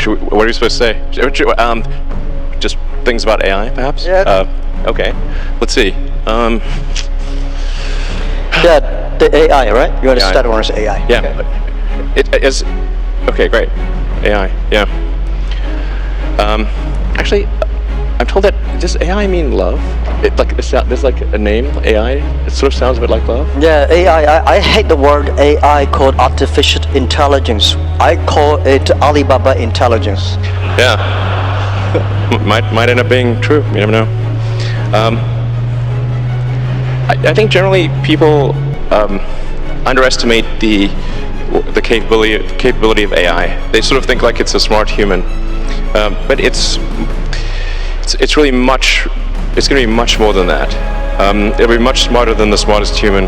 What are we supposed to say? Just things about AI, perhaps? Yeah. Okay. Let's see. Yeah, the AI, right? You want to AI. start on AI? Yeah. Okay. It is. Okay, great. AI. Yeah. Actually, I'm told that does AI mean love? There's like a name, AI. It sort of sounds a bit like love. Yeah, AI. I hate the word AI called artificial intelligence. I call it Alibaba intelligence. Yeah. might end up being true. You never know. I think generally people underestimate the capability of AI. They sort of think like it's a smart human, but it's really much. It's going to be much more than that. It'll be much smarter than the smartest human.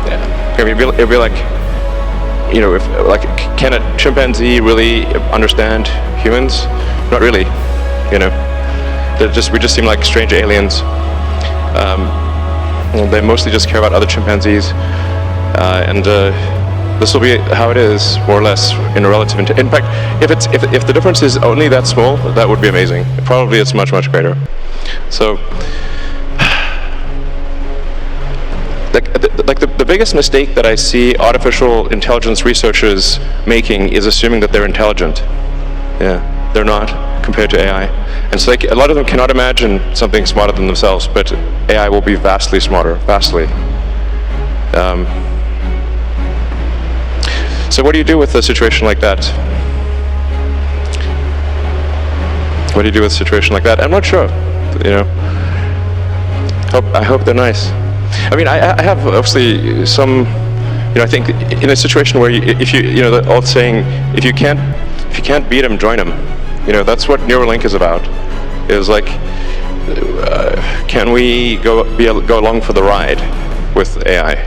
Yeah. It'll be like, can a chimpanzee really understand humans? Not really. We just seem like strange aliens. They mostly just care about other chimpanzees, and this will be how it is, more or less, in a relative. In fact, if the difference is only that small, that would be amazing. Probably it's much greater. So, the biggest mistake that I see artificial intelligence researchers making is assuming that they're intelligent. Yeah, they're not compared to AI, and so a lot of them cannot imagine something smarter than themselves. But AI will be vastly smarter, vastly. So what do you do with a situation like that? What do you do with a situation like that? I'm not sure. I hope they're nice. I mean, I have obviously some. I think in a situation where the old saying, if you can't beat them, join them. That's what Neuralink is about. Is like, can we go along for the ride with AI?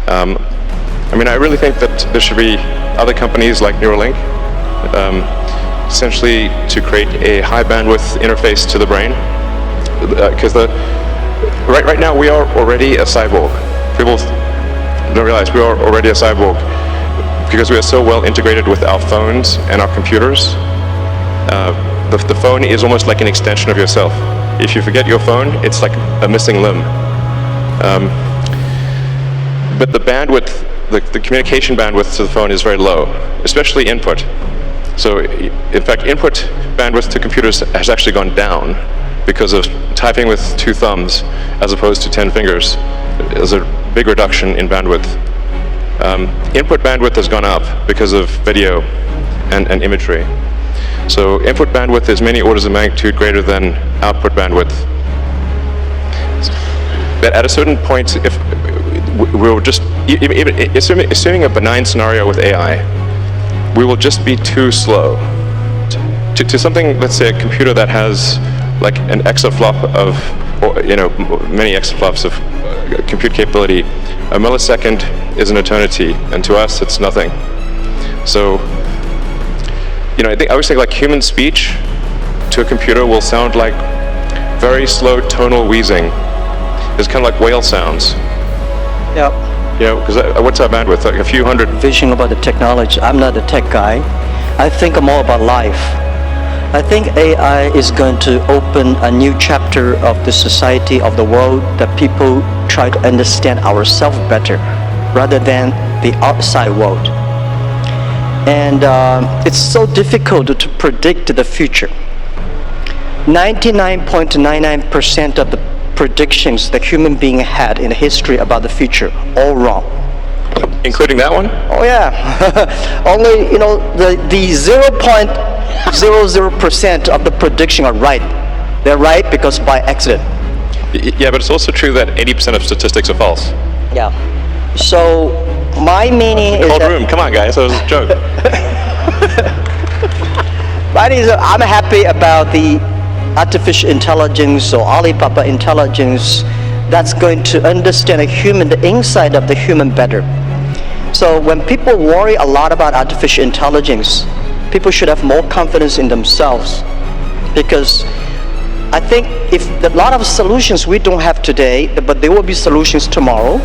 I really think that there should be other companies like Neuralink, essentially to create a high bandwidth interface to the brain. Because right now we are already a cyborg. People don't realize we are already a cyborg because we are so well integrated with our phones and our computers. The phone is almost like an extension of yourself. If you forget your phone, it's like a missing limb. But the bandwidth, the communication bandwidth to the phone is very low, especially input. So, in fact, input bandwidth to computers has actually gone down because of typing with 2 thumbs as opposed to 10 fingers. There's a big reduction in bandwidth. Input bandwidth has gone up because of video and imagery. So input bandwidth is many orders of magnitude greater than output bandwidth. But at a certain point, if we'll just, assuming a benign scenario with AI, we will just be too slow. To something, let's say a computer that has like an exaflop of, many exaflops of compute capability, a millisecond is an eternity, and to us it's nothing. So, I always think like human speech to a computer will sound like very slow tonal wheezing. It's kind of like whale sounds. Yeah. Because what's our bandwidth? Like a few hundred. Vision about the technology. I'm not a tech guy. I think more about life. I think AI is going to open a new chapter of the society, of the world, that people try to understand ourselves better rather than the outside world. And it's so difficult to predict the future. 99.99% of the predictions that human being had in history about the future, all wrong. Including that one? Oh yeah. Only, the 0.00% of the prediction are right. They're right because by accident. Yeah, but it's also true that 80% of statistics are false. Yeah. So my meaning is cold room. Come on, guys. That was a joke. My meaning is I'm happy about the artificial intelligence or Alibaba intelligence that's going to understand the inside of the human better. So when people worry a lot about artificial intelligence, people should have more confidence in themselves, because I think if a lot of solutions we don't have today, but there will be solutions tomorrow.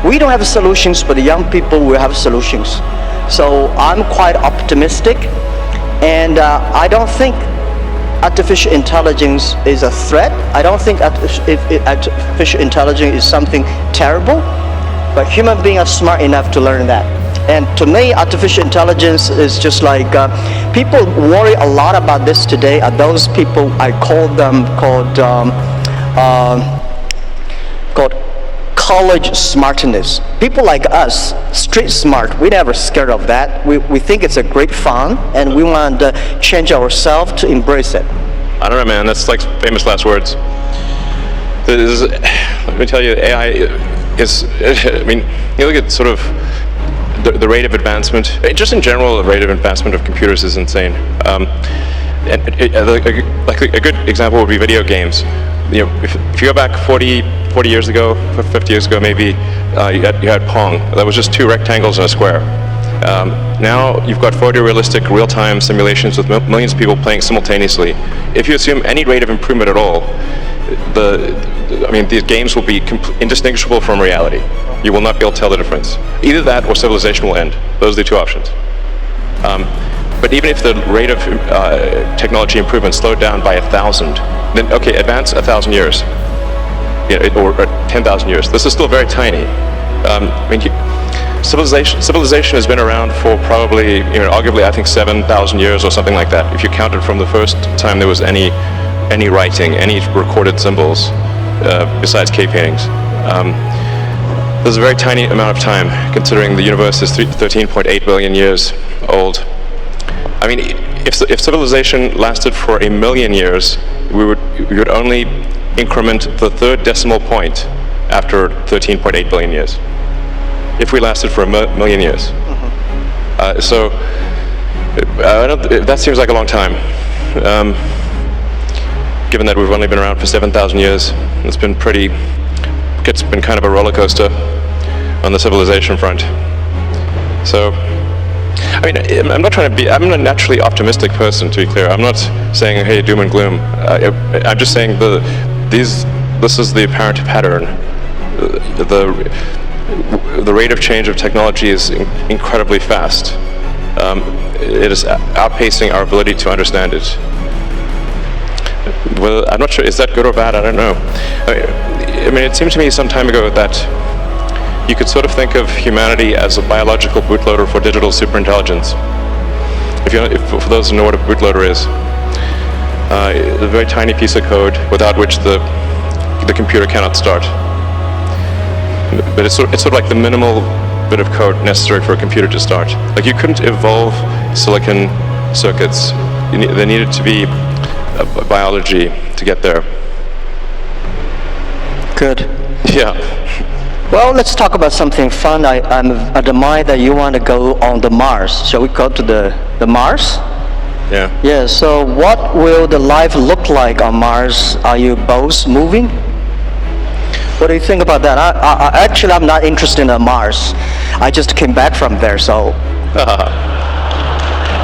We don't have solutions, but the young people will have solutions. So I'm quite optimistic, And I don't think artificial intelligence is a threat. I don't think artificial intelligence is something terrible, but human beings are smart enough to learn that. And to me, artificial intelligence is just like, people worry a lot about this today are those people, I call them called college smartness. People like us, street smart, we never scared of that. We think it's a great fun, and we want to change ourselves to embrace it. I don't know, man. That's like famous last words. Let me tell you, AI is, I mean, you look at sort of the rate of advancement, just in general, the rate of advancement of computers is insane. Like a good example would be video games. You know, if you go back 40 years ago, 50 years ago maybe, you had Pong. That was just two rectangles and a square. Now you've got photorealistic real-time simulations with millions of people playing simultaneously. If you assume any rate of improvement at all, these games will be indistinguishable from reality. You will not be able to tell the difference. Either that or civilization will end. Those are the two options. But even if the rate of technology improvement slowed down by 1,000, then okay, advance 1,000 years, or 10,000 years. This is still very tiny. Civilization has been around for probably, arguably, I think 7,000 years or something like that. If you counted from the first time there was any writing, any recorded symbols, besides cave paintings. There's a very tiny amount of time, considering the universe is 13.8 billion years old. I mean, if civilization lasted for 1 million years, we would only increment the third decimal point after 13.8 billion years. If we lasted for 1 million years. That seems like a long time. Given that we've only been around for 7,000 years, it's been kind of a roller coaster on the civilization front. So, I mean, I'm a naturally optimistic person, to be clear. I'm not saying, hey, doom and gloom. I'm just saying this is the apparent pattern. The rate of change of technology is incredibly fast. It is outpacing our ability to understand it. Well, I'm not sure, is that good or bad? I don't know. I mean, it seemed to me some time ago that you could sort of think of humanity as a biological bootloader for digital superintelligence. For those who know what a bootloader is, a very tiny piece of code without which the computer cannot start. But it's sort of like the minimal bit of code necessary for a computer to start. Like, you couldn't evolve silicon circuits. There needed to be biology to get there. Good. Yeah. Well, let's talk about something fun. I admire that you want to go on the Mars. Shall we go to the Mars? Yeah. Yeah, so what will the life look like on Mars? Are you both moving? What do you think about that? Actually, I'm not interested in Mars. I just came back from there, so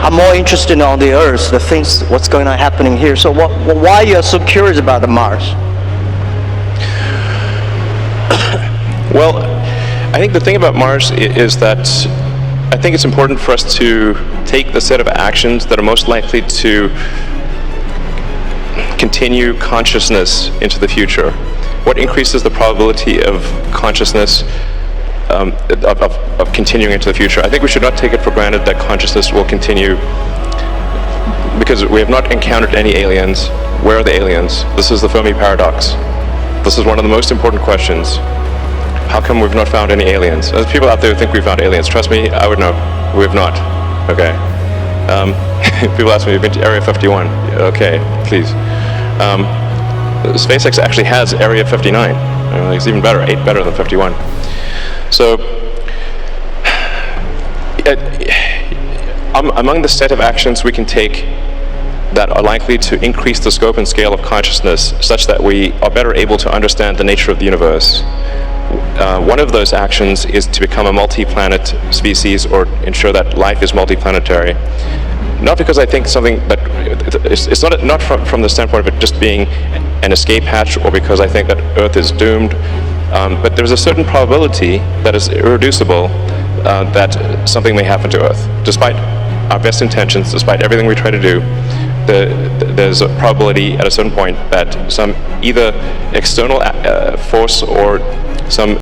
I'm more interested on the Earth, the things, what's going on happening here. So why are you so curious about the Mars? Well, I think the thing about Mars is that I think it's important for us to take the set of actions that are most likely to continue consciousness into the future. What increases the probability of consciousness of continuing into the future? I think we should not take it for granted that consciousness will continue, because we have not encountered any aliens. Where are the aliens? This is the Fermi paradox. This is one of the most important questions. How come we've not found any aliens? There's people out there who think we found aliens. Trust me, I would know. We have not. Okay. People ask me, you've been to Area 51. Okay, please. SpaceX actually has Area 59. It's even better, 8 better than 51. So, among the set of actions we can take that are likely to increase the scope and scale of consciousness such that we are better able to understand the nature of the universe, one of those actions is to become a multi-planet species, or ensure that life is multi-planetary. Not because I think something that, it's not from the standpoint of it just being an escape hatch, or because I think that Earth is doomed, but there's a certain probability that is irreducible that something may happen to Earth, despite our best intentions, despite everything we try to do, there's a probability at a certain point that some either external force or some